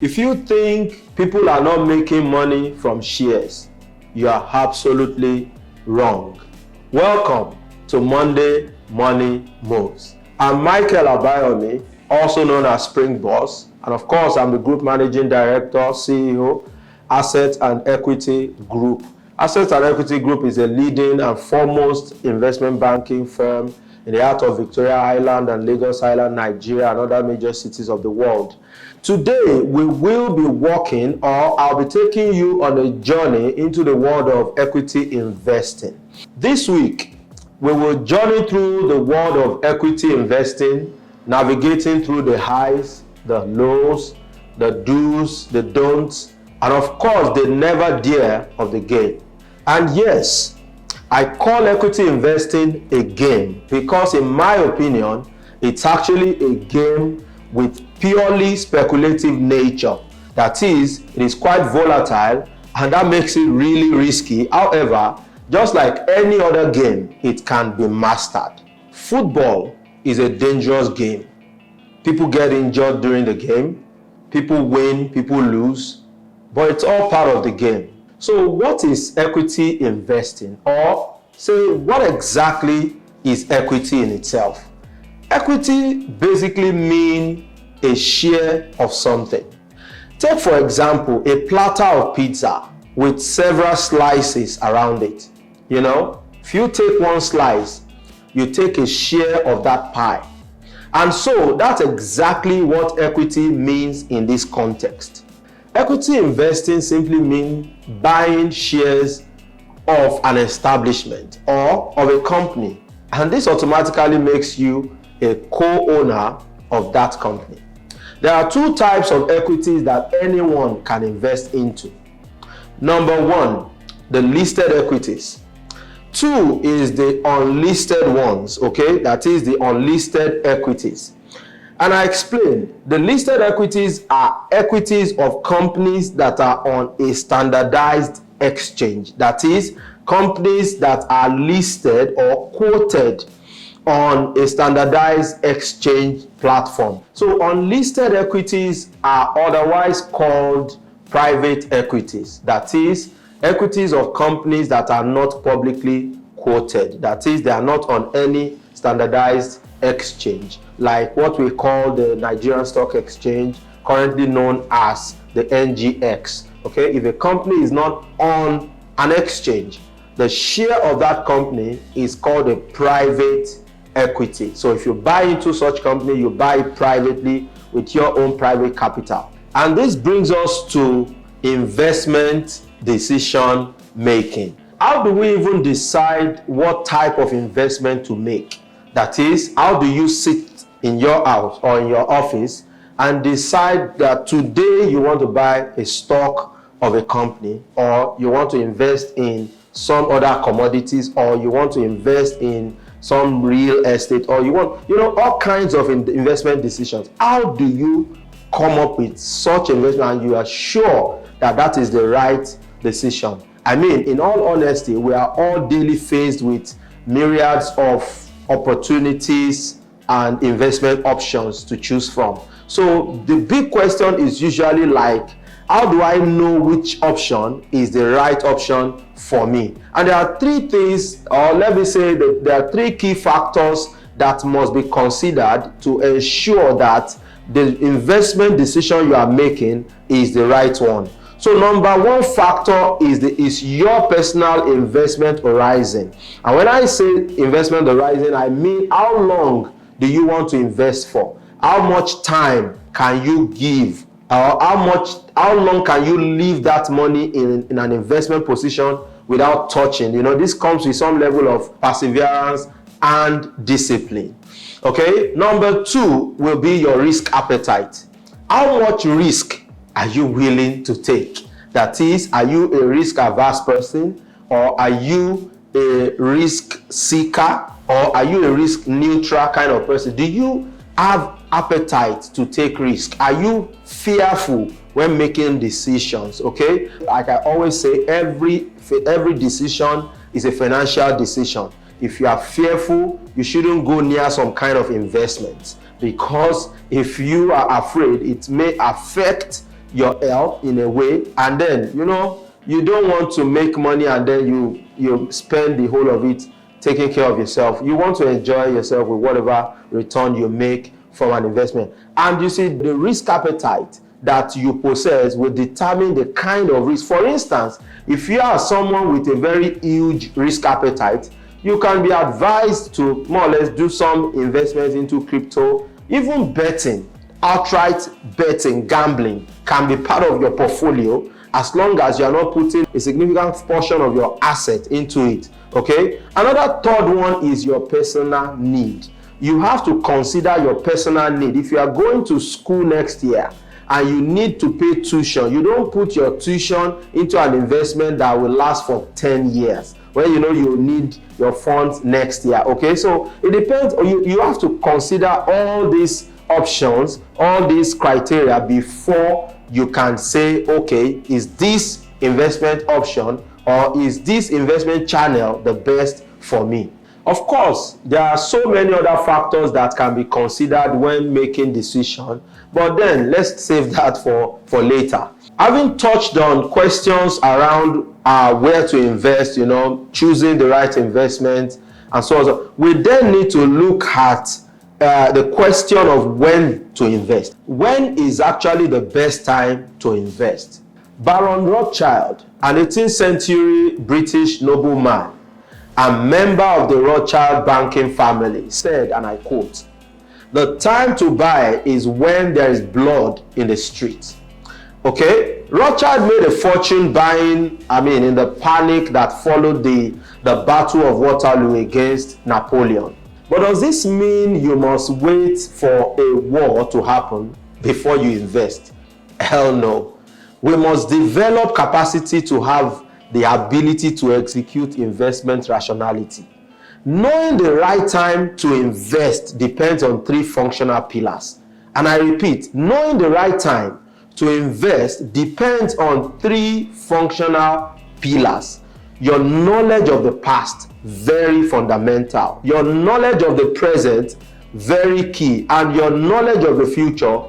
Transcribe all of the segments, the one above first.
If you think people are not making money from shares, you are absolutely wrong. Welcome to Monday Money Moves. I'm Michael Abayomi, also known as Spring Boss, and of course I'm the Group Managing Director, CEO, Assets and Equity Group. Assets and Equity Group is a leading and foremost investment banking firm in the heart of Victoria Island and Lagos Island, Nigeria, and other major cities of the world. Today, we will be walking, or I'll be taking you on a journey into the world of equity investing. This week, we will journey through the world of equity investing, navigating through the highs, the lows, the do's, the don'ts, and of course, the never dare of the game. And yes, I call equity investing a game because in my opinion, it's actually a game with purely speculative nature. That is, it is quite volatile and that makes it really risky. However, just like any other game, it can be mastered. Football is a dangerous game. People get injured during the game, people win, people lose, but it's all part of the game. So what is equity investing? Or say, what exactly is equity in itself? Equity basically means a share of something. Take for example, a platter of pizza with several slices around it. You know, if you take one slice, you take a share of that pie. And so that's exactly what equity means in this context. Equity investing simply means buying shares of an establishment or of a company, and this automatically makes you a co-owner of that company. There are two types of equities that anyone can invest into. Number one, the listed equities. Two is the unlisted ones, okay? That is the unlisted equities. And I explain, the listed equities are equities of companies that are on a standardized exchange. That is, companies that are listed or quoted on a standardized exchange platform. So unlisted equities are otherwise called private equities. That is, equities of companies that are not publicly quoted. That is, they are not on any standardized exchange, like what we call the Nigerian Stock Exchange, currently known as the NGX. Okay, if a company is not on an exchange, the share of that company is called a private equity. So if you buy into such company, you buy it privately with your own private capital. And this brings us to investment decision making. How do we even decide what type of investment to make? That is, how do you sit in your house or in your office and decide that today you want to buy a stock of a company, or you want to invest in some other commodities, or you want to invest in some real estate, or you want, all kinds of investment decisions. How do you come up with such investment and you are sure that that is the right decision? I mean, in all honesty, we are all daily faced with myriads of opportunities and investment options to choose from. So the big question is usually like, how do I know which option is the right option for me? And there are three things, or let me say that there are three key factors that must be considered to ensure that the investment decision you are making is the right one. So number one factor is your personal investment horizon. And when I say investment horizon, I mean how long do you want to invest for? How much time can you give? Or how long can you leave that money in an investment position without touching? This comes with some level of perseverance and discipline. Okay, number two will be your risk appetite. How much risk are you willing to take? That is, are you a risk averse person, or are you a risk seeker, or are you a risk neutral kind of person? Do you have appetite to take risk? Are you fearful when making decisions? Okay, like I always say, every decision is a financial decision. If you are fearful, you shouldn't go near some kind of investment, because if you are afraid, it may affect your health in a way, and then you don't want to make money and then you spend the whole of it taking care of yourself. You want to enjoy yourself with whatever return you make from an investment. And you see, the risk appetite that you possess will determine the kind of risk. For instance, if you are someone with a very huge risk appetite, you can be advised to more or less do some investments into crypto. Even betting, outright betting, gambling can be part of your portfolio as long as you are not putting a significant portion of your asset into it. Okay? Another third one is your personal need. You have to consider your personal need. If you are going to school next year and you need to pay tuition, you don't put your tuition into an investment that will last for 10 years when you need your funds next year. Okay, so it depends. You have to consider all these options, all these criteria before you can say, okay, is this investment option or is this investment channel the best for me? Of course, there are so many other factors that can be considered when making decision, but then let's save that for later. Having touched on questions around where to invest, choosing the right investment and so on, we then need to look at the question of when to invest. When is actually the best time to invest? Baron Rothschild, an 18th century British nobleman and member of the Rothschild banking family, said, and I quote, "The time to buy is when there is blood in the street." Okay, Rothschild made a fortune buying, in the panic that followed the Battle of Waterloo against Napoleon. But does this mean you must wait for a war to happen before you invest? Hell no. We must develop capacity to have the ability to execute investment rationality. Knowing the right time to invest depends on 3 functional pillars. And I repeat, knowing the right time to invest depends on 3 functional pillars. Your knowledge of the past, very fundamental. Your knowledge of the present, very key. And your knowledge of the future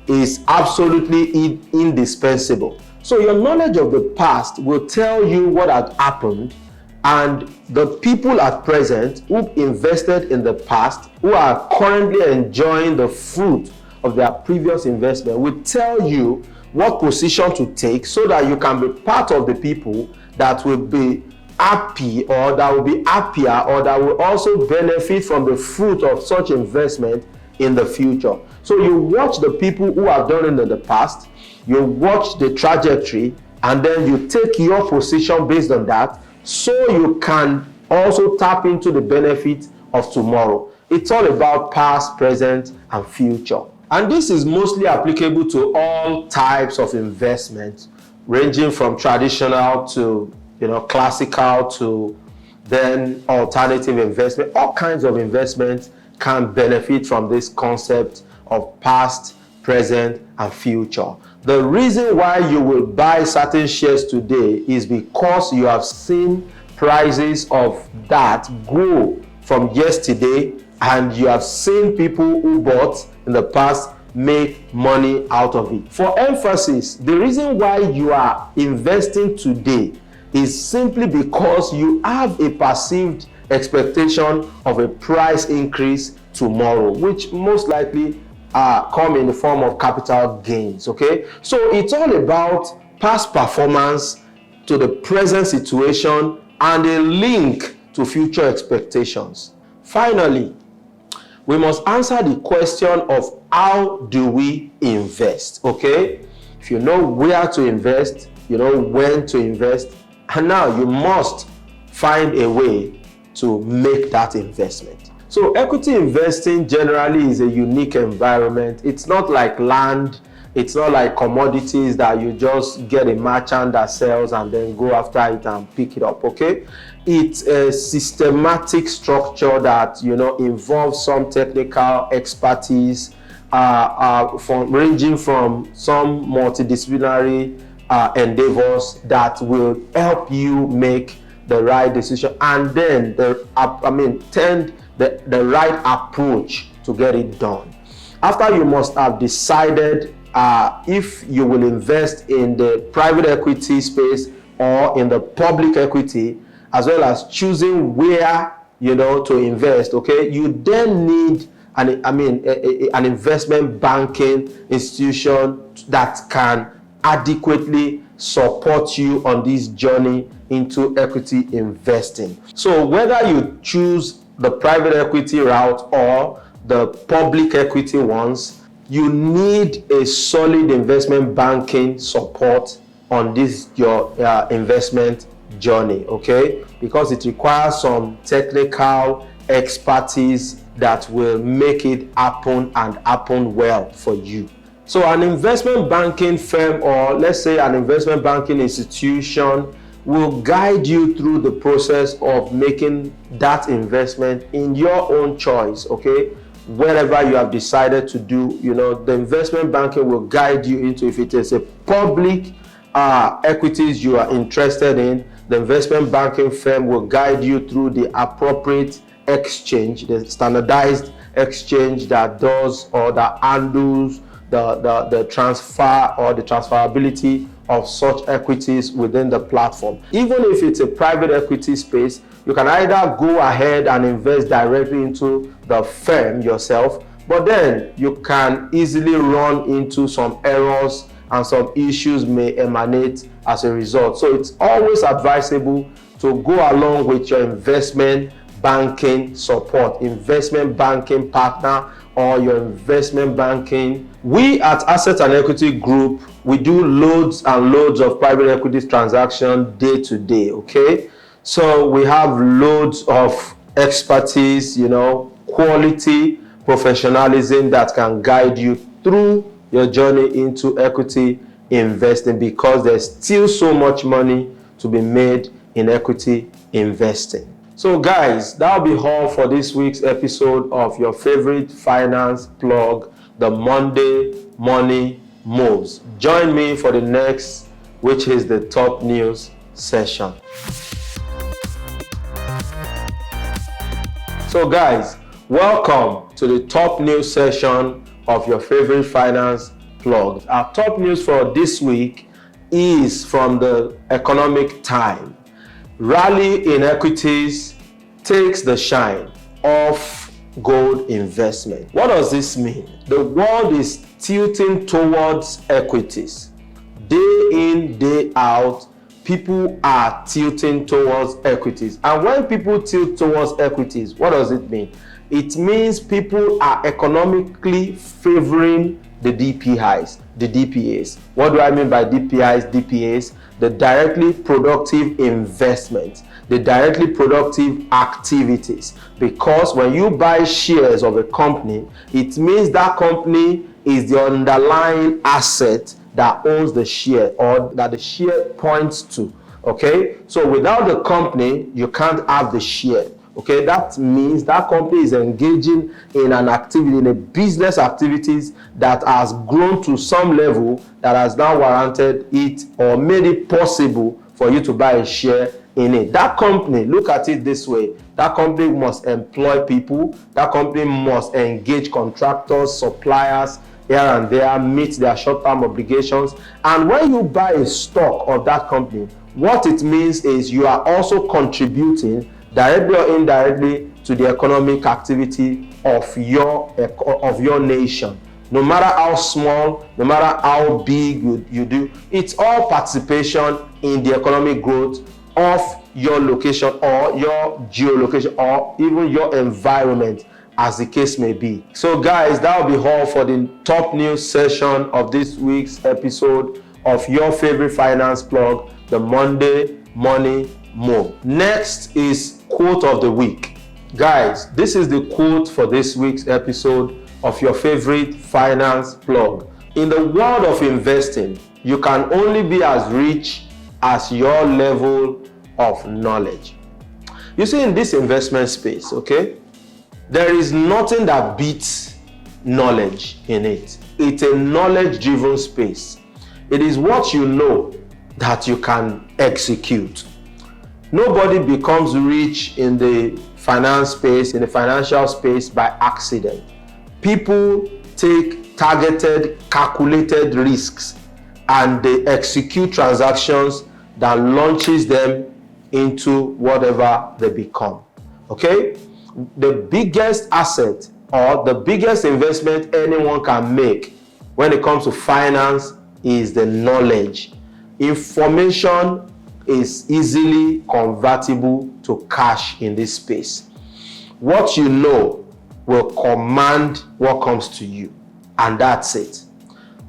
is absolutely indispensable. So your knowledge of the past will tell you what had happened, and the people at present who invested in the past, who are currently enjoying the fruit of their previous investment, will tell you what position to take so that you can be part of the people that will be happy, or that will be happier, or that will also benefit from the fruit of such investment in the future. So you watch the people who have done it in the past, you watch the trajectory, and then you take your position based on that, so you can also tap into the benefit of tomorrow. It's all about past, present, and future. And this is mostly applicable to all types of investments, ranging from traditional to classical to then alternative investment. All kinds of investments can benefit from this concept of past, present, and future. The reason why you will buy certain shares today is because you have seen prices of that grow from yesterday, and you have seen people who bought in the past make money out of it. For emphasis, the reason why you are investing today is simply because you have a perceived expectation of a price increase tomorrow, which most likely come in the form of capital gains. Okay, so it's all about past performance to the present situation and a link to future expectations. Finally, we must answer the question of how do we invest. Okay, if you know where to invest, you know when to invest, and now you must find a way to make that investment. So equity investing generally is a unique environment. It's not like land, it's not like commodities that you just get a merchant that sells and then go after it and pick it up. Okay, it's a systematic structure that involves some technical expertise, ranging from some multidisciplinary endeavors that will help you make the right decision, and then the right approach to get it done. After you must have decided if you will invest in the private equity space or in the public equity, as well as choosing where to invest, okay, you then need an investment banking institution that can adequately support you on this journey into equity investing. So whether you choose the private equity route or the public equity ones, you need a solid investment banking support on this your investment journey, okay, because it requires some technical expertise that will make it happen and happen well for you. So an investment banking firm, or let's say an investment banking institution, will guide you through the process of making that investment in your own choice, okay, wherever you have decided to do. The investment banking will guide you into, if it is a public equities you are interested in, the investment banking firm will guide you through the appropriate exchange, the standardized exchange that does or that handles the transfer or the transferability of such equities within the platform. Even if it's a private equity space, you can either go ahead and invest directly into the firm yourself, but then you can easily run into some errors and some issues may emanate as a result. So it's always advisable to go along with your investment banking support, investment banking partner, or your investment banking. We at Asset and Equity Group, we do loads and loads of private equities transaction day to day, okay? So we have loads of expertise, quality, professionalism that can guide you through your journey into equity investing, because there's still so much money to be made in equity investing. So guys, that'll be all for this week's episode of your favorite finance plug, the Monday Money Moves. Join me for the next, which is the top news session. So guys, welcome to the top news session of your favorite finance plug. Our top news for this week is from the Economic Times. Rally in equities takes the shine off gold investment. What does this mean? The world is tilting towards equities. Day in, day out, people are tilting towards equities. And when people tilt towards equities, what does it mean? It means people are economically favoring the DPIs, the DPAs. What do I mean by DPIs, DPAs? The directly productive investments, the directly productive activities. Because when you buy shares of a company, it means that company is the underlying asset that owns the share, or that the share points to. Okay, so without the company, you can't have the share. Okay, that means that company is engaging in an activity, in a business activities that has grown to some level that has now warranted it or made it possible for you to buy a share in it. That company, look at it this way, that company must employ people, that company must engage contractors, suppliers here and there, meet their short-term obligations. And when you buy a stock of that company, what it means is you are also contributing directly or indirectly to the economic activity of your nation. No matter how small, no matter how big you do, it's all participation in the economic growth of your location or your geolocation or even your environment, as the case may be. So guys, that will be all for the top news session of this week's episode of your favorite finance plug, the Monday Money Move. Next is quote of the week. Guys, this is the quote for this week's episode of your favorite finance plug. In the world of investing, you can only be as rich as your level of knowledge. You see, in this investment space, okay, there is nothing that beats knowledge in it. It's a knowledge-driven space. It is what you know that you can execute. Nobody becomes rich in the finance space, in the financial space, by accident. People take targeted, calculated risks, and they execute transactions that launches them into whatever they become. Okay? The biggest asset or the biggest investment anyone can make when it comes to finance is the knowledge. Information is easily convertible to cash in this space. What you know will command what comes to you, and that's it.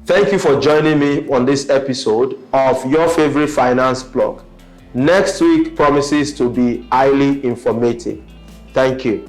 Thank you for joining me on this episode of your favorite finance blog. Next week promises to be highly informative. Thank you.